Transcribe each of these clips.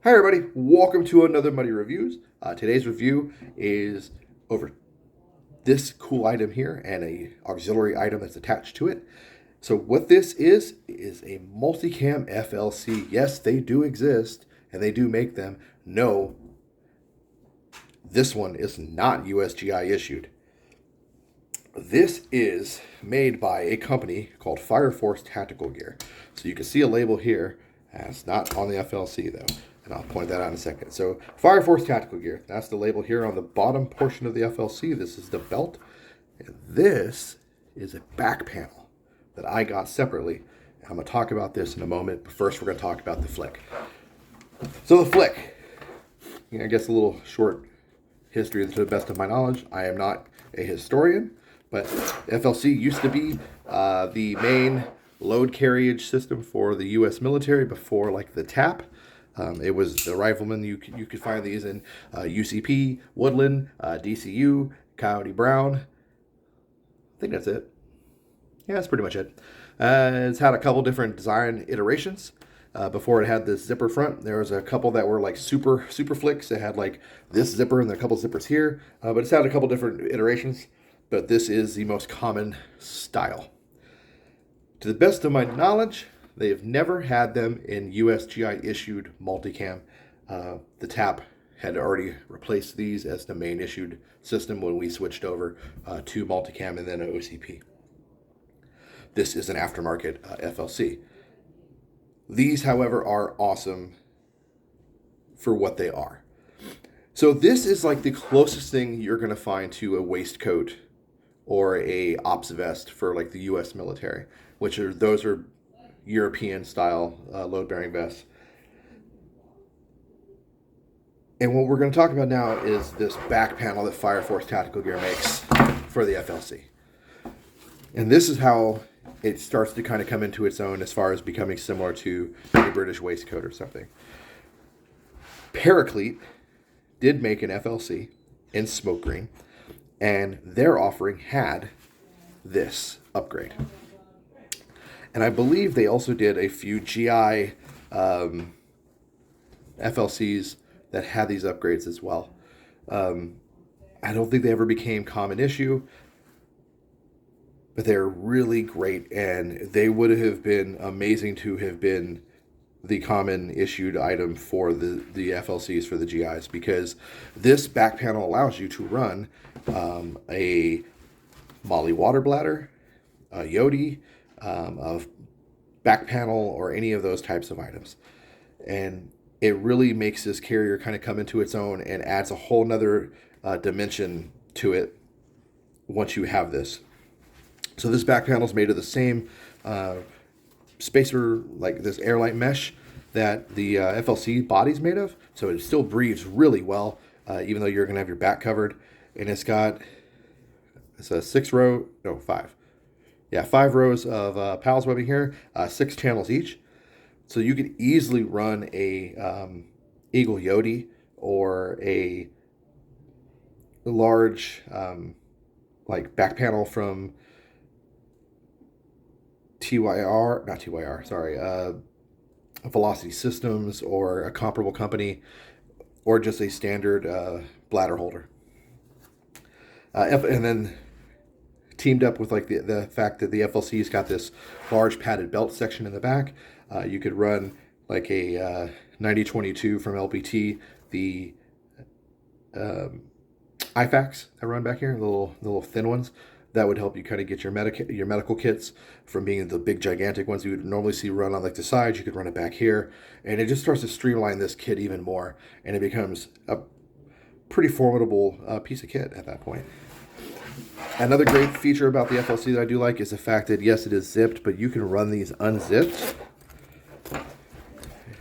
Hi everybody, welcome to another Muddy Reviews. Today's review is over this cool item here and a auxiliary item that's attached to it. So what this is a Multicam FLC. Yes, they do exist and they do make them. No, this one is not USGI issued. This is made by a company called Fire Force Tactical Gear. So you can see a label here. It's not on the FLC though, and I'll point that out in a second. So Fire Force Tactical Gear, that's the label here on the bottom portion of the FLC. This is the belt. And this is a back panel that I got separately. I'm going to talk about this in a moment, but first we're going to talk about the flick. So the flick, I guess a little short history to the best of my knowledge. I am not a historian, but FLC used to be the main load carriage system for the U.S. military before, like, the TAP. It was the riflemen. You could find these in UCP, Woodland, DCU, Coyote Brown. I think that's it. Yeah, that's pretty much it. It's had a couple different design iterations. Before it had this zipper front, there was a couple that were like super flicks. It had like this zipper and a couple zippers here, but it's had a couple different iterations. But this is the most common style. To the best of my knowledge, they have never had them in USGI issued multicam. The TAP had already replaced these as the main issued system when we switched over to multicam and then OCP. This is an aftermarket FLC. These, however, are awesome for what they are. So this is like the closest thing you're going to find to a waistcoat or a ops vest for like the U.S. military, those are European-style load-bearing vests. And what we're going to talk about now is this back panel that Fire Force Tactical Gear makes for the FLC. And this is how it starts to kind of come into its own as far as becoming similar to a British waistcoat or something. Paraclete did make an FLC in smoke green, and their offering had this upgrade. And I believe they also did a few GI FLCs that had these upgrades as well. I don't think they ever became common issue, but they're really great, and they would have been amazing to have been the common issued item for the FLCs for the GIs, because this back panel allows you to run a Molly water bladder, a Yodi, a back panel, or any of those types of items. And it really makes this carrier kind of come into its own and adds a whole nother dimension to it once you have this. So this back panel is made of the same spacer, like this airlight mesh that the FLC body's made of. So it still breathes really well, even though you're going to have your back covered. And it's a 5 rows of PALS webbing here, 6 channels each. So you could easily run a Eagle Yodi or a large like back panel from Velocity Systems or a comparable company, or just a standard bladder holder. And then teamed up with like the fact that the FLC's got this large padded belt section in the back, you could run like a 9022 from LPT, the IFACs that run back here, the little thin ones. That would help you kind of get your medical kits from being the big gigantic ones you would normally see run on like the sides. You could run it back here, and it just starts to streamline this kit even more, and it becomes a pretty formidable piece of kit at that point. Another great feature about the FLC that I do like is the fact that, yes, it is zipped, but you can run these unzipped,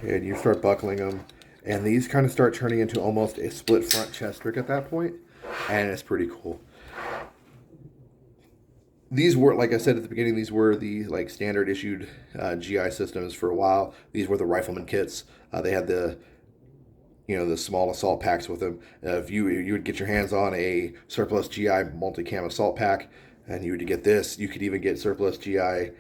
and you start buckling them, and these kind of start turning into almost a split front chest rig at that point, and it's pretty cool. These were, like I said at the beginning, these were the like standard issued GI systems for a while. These were the rifleman kits. They had the small assault packs with them. If you would get your hands on a surplus GI multicam assault pack, and you would get this, you could even get surplus GI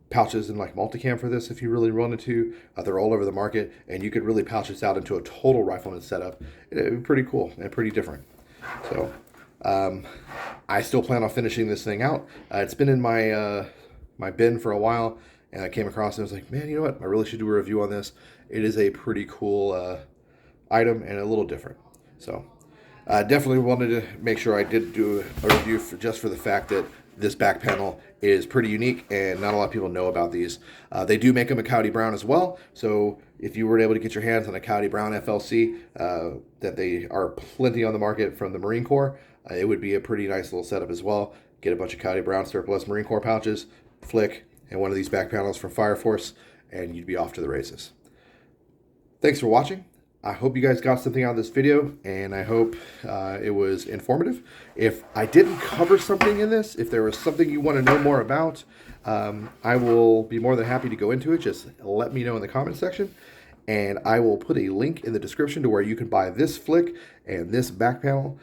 pouches in like Multicam for this if you really wanted to. They're all over the market, and you could really pouch this out into a total rifleman setup. It'd be pretty cool and pretty different. So I still plan on finishing this thing out. It's been in my my bin for a while, and I came across it and I was like, man, you know what? I really should do a review on this. It is a pretty cool item and a little different. So I definitely wanted to make sure I did do a review just for the fact that this back panel is pretty unique and not a lot of people know about these. They do make them a Coyote Brown as well. So if you were able to get your hands on a Coyote Brown FLC, that they are plenty on the market from the Marine Corps, it would be a pretty nice little setup as well. Get a bunch of Coyote Brown surplus Marine Corps pouches, flick, and one of these back panels from Fire Force, and you'd be off to the races. Thanks for watching. I hope you guys got something out of this video, and I hope it was informative. If I didn't cover something in this, if there was something you want to know more about, I will be more than happy to go into it. Just let me know in the comment section, and I will put a link in the description to where you can buy this flick and this back panel.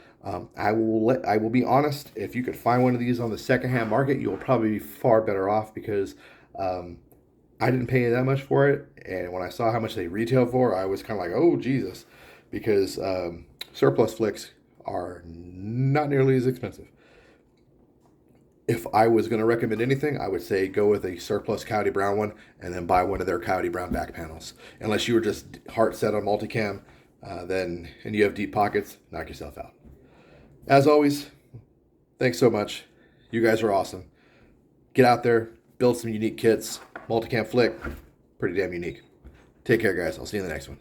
I will be honest, if you could find one of these on the secondhand market, you'll probably be far better off, because I didn't pay that much for it, and when I saw how much they retail for, I was kind of like, oh Jesus, because surplus flicks are not nearly as expensive. If I was going to recommend anything, I would say go with a surplus Coyote Brown one, and then buy one of their Coyote Brown back panels. Unless you were just heart set on Multicam, and you have deep pockets, knock yourself out. As always, thanks so much. You guys are awesome. Get out there, build some unique kits. Multicam flick, pretty damn unique. Take care, guys. I'll see you in the next one.